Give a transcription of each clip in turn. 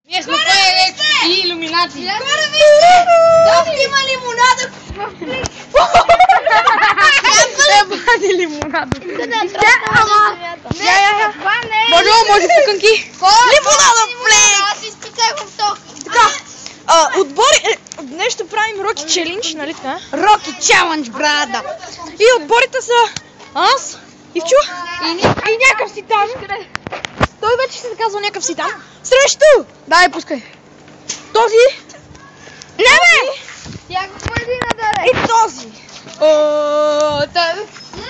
Ние сме и илюминати. Тук има лимонада. Ебани лимонада. Може пуканки. Лимонада флейк. Аз изтиках в ток. Така, отбори... Днес ще правим Роки Челендж, нали така? Роки Челендж, брада. И отборите са аз, Ивчо и някакъв си там. Той вече се казва някакъв си там. Срещу! Дай, пускай. Този. Не бе! Тя го първи нададе. И този.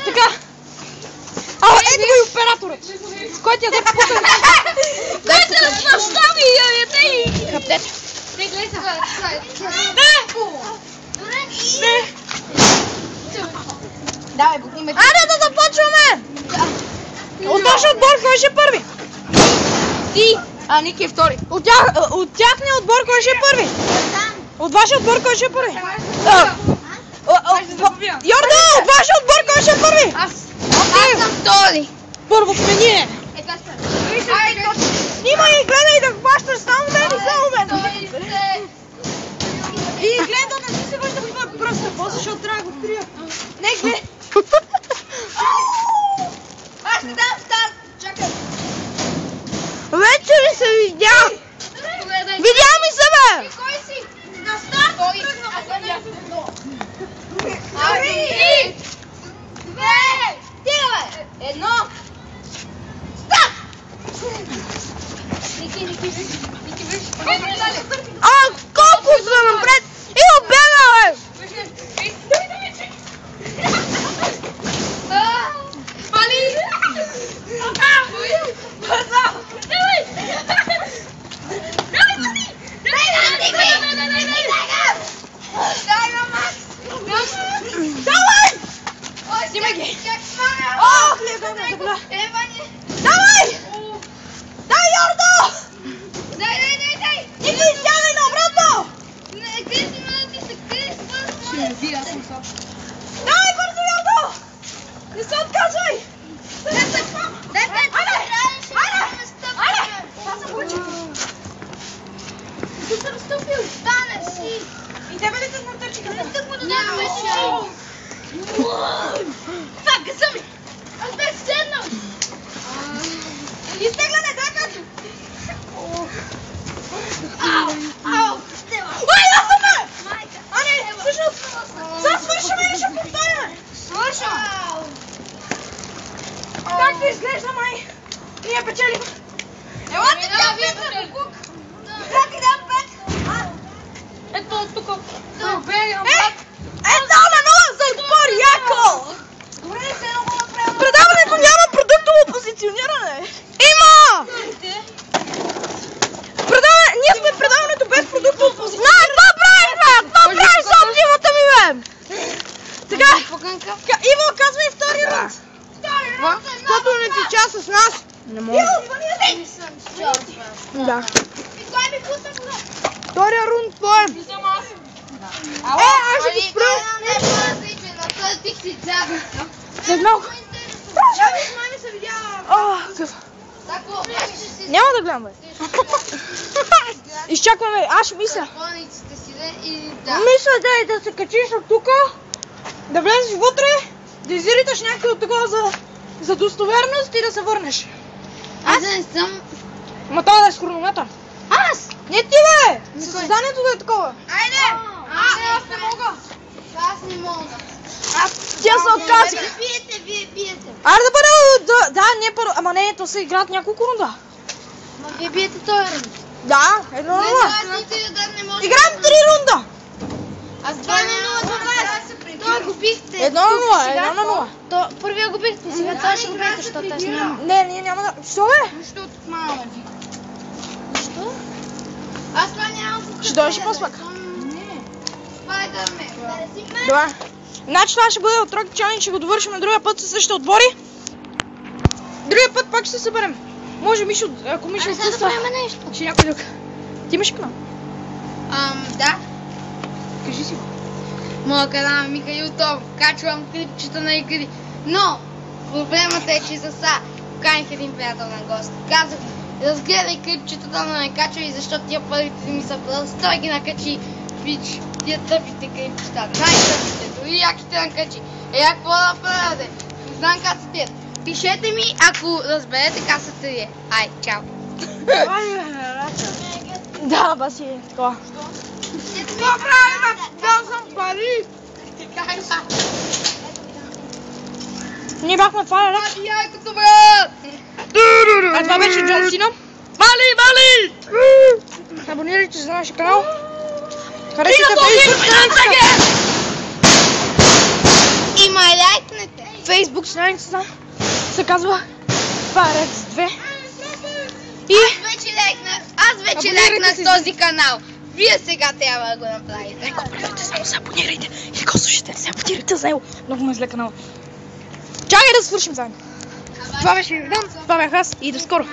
Така. Ето го и операторът. Който я да пука. Който да смащава и яде. Хаптете. Не гледай сега. Не. Давай, бутни ме. Айде да започваме! От вашия отбор кой ще е първи? Ти. Ники е втори. От тяхния отбор кой ще е първи? От вашия отбор кой ще е първи? Йордо, от вашия отбор кой ще е първи? Аз съм втори. Първо сме ние. Така ще. Снимай и гледай да хващаш само мен и само мен. И гледай да не си се върши да бъде пръста, после защото трябва да го открия. Не, гледай. Аз ще дам старт. Чакай. Вече ли се видя? Видя ми се, бе! Кой си? На старт. Кой? Аз съм я. Три. Две. Стига, бе. Едно. Старт. Ники виж. Колко са напред? И обяга, бе! Пали! Снимай ги! Давай! Дай, Йордо! Дай! Ники, сядай наобратно! Дай, бързо, Йордо! Не се отказвай! Ти съм стъпил, стане си! И тебе ли те натърчиха? Фак, съм! Аз бях седнал! Изтегляне, дай пет! Ау! Ой, да съм, бе! Майка! Ани, всъщност, сега свършваме и ще повторяме! Свършвам! Как да изглежда, май? Ние печелим! Елате тя пет! Как и дам пет? Ето от тук! Едно на нула за отбор, яко! Предаването няма продуктово позициониране! Има! Ние сме предаването без продуктово позициониране! Това правиш, бе! Това правиш с живота ми, бе! Така, Иво, казвай втори рунд! Защото не ти час с нас! Не мога. Не съм чал. Да. И кой ми пусна кога? Втория рунд твой! Не съм аз. Аз ще ги спра! Не мога да иде, на този тих си дзяга. След малко. Мами се видя. Няма да гледам, бе. Изчакваме, аз ще мисля. Болниците си и Мисля да се качиш от тука, да влезеш вътре, да изириташ някакви от такова за достоверност и да се върнеш. Аз не съм. Ма това да е с хронометър. Аз! Не ти, бе! Състезанието да е такова. Айде! Аз не мога. Аз не мога. Тя се отказа. Вие биете. Айде да бъде... Да, не първо. Ама не, то се играят няколко рунда. Ма вие биете този рунд. Да, 1-0. Играем Играем 3 рунда. Аз 2-0 за вас. Това го бихте. 1-0. Първия го бихте, сега това ще го бихте, защото аз няма. Не, ние няма да... Що, бе? Защото мама. Защо? Аз това нямам покажа. Ще дойдеш по-спак? Не. Спайдърмен. Добре. Значи това ще бъде от Roki Challenge, ще го довършим на другия път със същите отбори. Другия път пак ще се съберем. Може Мишо, ако Мишо отсъства, да правим нещо. ще някой друг. Ти имаш канал? Да. Кажи си го. Моя канал е Михаил Том. Качвам клипчета на игри. Но проблемът е, че за сега поканих един приятел на гост. Казах му, разгледай клипчетата, но не качвай, защото тия парите ми са просто. Той ги накачи. Виж, тия тъпите клипчета. Най-тъпите. Дори яките накачи. Какво да правите? Не знам как се пият. Пишете ми, ако разберете как се трие. Ай, чао. Да, баси, такова. Какво правим? Дал съм пари. Ние бяхме това, Алекс. Яйкото, брат! А това беше Джон Сина. Мали! Абонирайте се за нашия канал. Харесайте Facebook страницата. И ме лайкнете. Facebook страницата се казва Парец 2. И Аз вече лайкнах този канал. Вие сега трябва да го направите. не го правите, само се абонирайте. Или го слушайте, се абонирайте за него. Много ме зле канала. Чакай да свършим заедно. Това беше Йордан, това бях аз и до скоро.